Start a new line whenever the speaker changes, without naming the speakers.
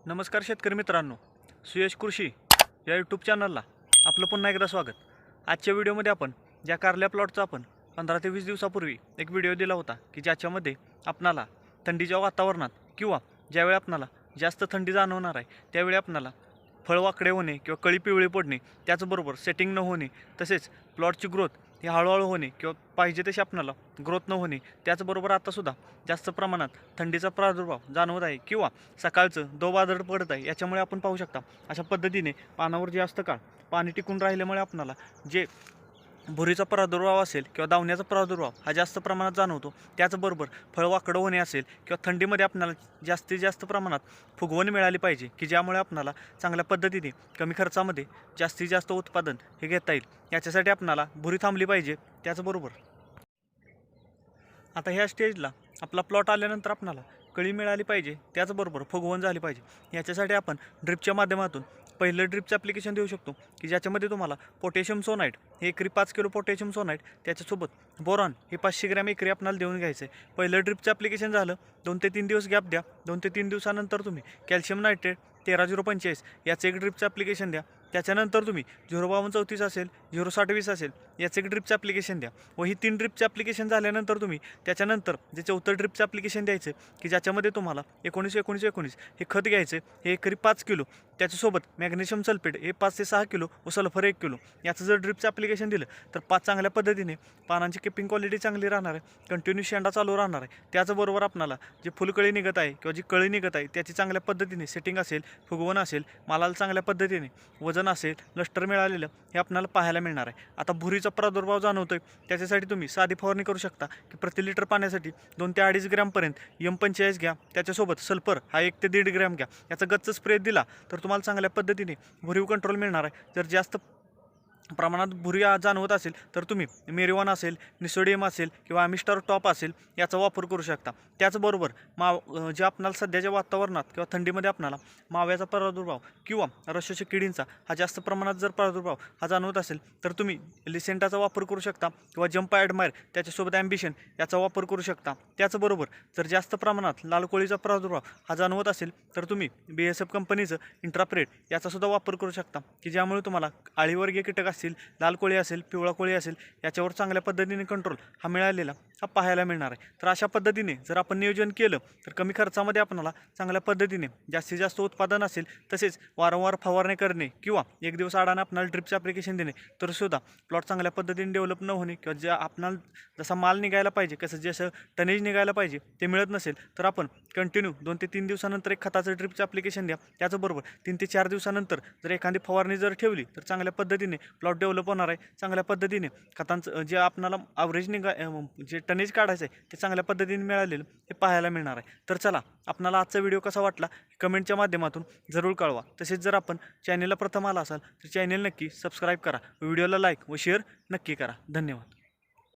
नमस्कार शेतकरी मित्रांनो, सुयश कृषी या यूट्यूब चॅनलला आपलं पुन्हा एकदा स्वागत. आजच्या व्हिडिओमध्ये आपण ज्या कारल्या प्लॉटचा आपण 15 ते 20 दिवसापूर्वी एक व्हिडिओ दिला होता की ज्याच्यामध्ये आपणाला थंडीच्या वातावरणात किंवा ज्यावेळी आपणाला जास्त थंडी जाणवणार आहे त्यावेळी आपणाला फळ वाकडे होणे किंवा कळी पिवळी पडणे, त्याचबरोबर सेटिंग न होणे, तसेच प्लॉटची ग्रोथ ही हळूहळू होणे किंवा पाहिजे तशी आपणाला ग्रोथ न होणे, त्याचबरोबर आतासुद्धा जास्त प्रमाणात थंडीचा प्रादुर्भाव जाणवत आहे किंवा सकाळचं दवबादळ पडत आहे. याच्यामुळे आपण पाहू शकता अशा पद्धतीने पानावर जास्त काळ पाणी टिकून राहिल्यामुळे आपणाला जे भुरीचा प्रादुर्भाव असेल किंवा दावण्याचा प्रादुर्भाव हा जास्त प्रमाणात जाणवतो. त्याचबरोबर फळ वाकडं होणे असेल किंवा थंडीमध्ये आपल्याला जास्तीत जास्त प्रमाणात फुगवण मिळाली पाहिजे की ज्यामुळे आपल्याला चांगल्या पद्धतीने कमी खर्चामध्ये जास्तीत जास्त उत्पादन हे घेता येईल. याच्यासाठी आपल्याला भुरी थांबली पाहिजे. त्याचबरोबर आता ह्या स्टेजला आपला प्लॉट आल्यानंतर आपल्याला कळी मिळाली पाहिजे, त्याचबरोबर फुगवण झाली पाहिजे. याच्यासाठी आपण ड्रिपच्या माध्यमातून पहिलं ड्रिपचं ॲप्लिकेशन देऊ शकतो की ज्याच्यामध्ये तुम्हाला पोटॅशियम सोनाईट हे एकरी 5 किलो पोटॅशियम सोनाईट, त्याच्यासोबत बोरॉन हे 500 ग्रॅम एकरी आपल्याला देऊन घ्यायचं आहे. पहिलं ड्रिपचं ॲप्लिकेशन झालं, 2 ते 3 दिवस गॅप द्या. 2 ते 3 दिवसानंतर तुम्ही कॅल्शियम नायट्रेट 13-0-45 याचं एक ड्रिपचं ॲप्लिकेशन द्या. त्याच्यानंतर तुम्ही 0-52-34 असेल, 0-60-20 असेल याचं एक ड्रिपचं ॲप्लिकेशन द्या. व ही 3 ड्रिपचं ॲप्लिकेशन झाल्यानंतर तुम्ही त्याच्यानंतर जे 4थं ड्रिपचं ॲप्लिकेशन द्यायचं की ज्याच्यामध्ये तुम्हाला 19-19-19 हे खत घ्यायचं, हे एकरी 5 किलो, त्याच्यासोबत मॅग्नेशियम सल्फेट हे 5 ते 6 किलो व सल्फर 1 किलो याचं जर ड्रिपचं ॲप्लिकेशन दिलं तर चांगल्या पद्धतीने पानांची किपिंग क्वालिटी चांगली राहणार आहे, कंटिन्यू शेंडा चालू राहणार आहे. त्याचबरोबर आपल्याला जे फुलकळी निघत आहे किंवा जी कळी निघत आहे त्याची चांगल्या पद्धतीने सेटिंग असेल, फुगवण असेल, मालाला चांगल्या पद्धतीने वजन असेल, लष्टर मिळालेलं हे आपल्याला पाहायला मिळणार आहे. आता भुरीचा प्रादुर्भाव जाणवतोय त्याच्यासाठी तुम्ही साधी फवारणी करू शकता की प्रति लिटर पाण्यासाठी 2 ते 2.5 ग्रॅमपर्यंत M45 घ्या. त्याच्यासोबत सल्फर हा 1 ते 1.5 ग्रॅम घ्या. याचा गच्च स्प्रे दिला तर तुम्हाला चांगल्या पद्धतीने भुरी कंट्रोल मिळणार आहे. जर जास्त प्रमाणात भुरी जाणवत असेल तर तुम्ही मेरिवान असेल, निसोडियम असेल किंवा अमिस्टार टॉप असेल याचा वापर करू शकता. त्याचबरोबर जे आपणाला सध्याच्या वातावरणात किंवा थंडीमध्ये आपणाला माव्याचा प्रादुर्भाव किंवा रशोच्या किडींचा हा जास्त प्रमाणात जर प्रादुर्भाव हा जाणवत असेल तर तुम्ही लिसेंटाचा वापर करू शकता किंवा जंप ॲडमायर त्याच्यासोबत ॲम्बिशन याचा वापर करू शकता. त्याचबरोबर जर जास्त प्रमाणात लाल कोळीचा प्रादुर्भाव हा जाणवत असेल तर तुम्ही BASF कंपनीचं इंट्राप्रेड याचासुद्धा वापर करू शकता की ज्यामुळे तुम्हाला आळीवर्गीय कीटक असेल, लाल कोळी असेल, पिवळा कोळी असेल याच्यावर चांगल्या पद्धतीने कंट्रोल हा मिळालेला हा पाहायला मिळणार आहे. तर अशा पद्धतीने जर आपण नियोजन केलं तर कमी खर्चामध्ये आपल्याला चांगल्या पद्धतीने जास्तीत जास्त उत्पादन असेल, तसेच वारंवार फवारणी करणे किंवा एक दिवस आडाने आपल्याला ड्रिपचं ॲप्लिकेशन देणे तर सुद्धा प्लॉट चांगल्या पद्धतीने डेव्हलप न होणे किंवा जे आपल्याला जसा माल निघायला पाहिजे, जसं टनेज निघायला पाहिजे ते मिळत नसेल तर आपण कंटिन्यू 2 ते 3 दिवसानंतर एक खताचं ड्रिपचं ॲप्लिकेशन द्या. त्याचबरोबर 3 ते 4 दिवसानंतर जर एखादी फवारणी जर ठेवली तर चांगल्या पद्धतीने प्लॉट डेव्हलप होणार आहे. चांगल्या पद्धतीने खतांचं जे आपल्याला ॲव्हरेज जे टनेज काढायचं आहे ते चांगल्या पद्धतीने मिळालेलं हे पाहायला मिळणार आहे. तर चला, आपल्याला आजचा व्हिडिओ कसा वाटला कमेंटच्या माध्यमातून जरूर कळवा. तसेच जर आपण चॅनलला प्रथम आला असाल तर चॅनल नक्की सबस्क्राईब करा, व्हिडिओला लाईक व शेअर नक्की करा. धन्यवाद.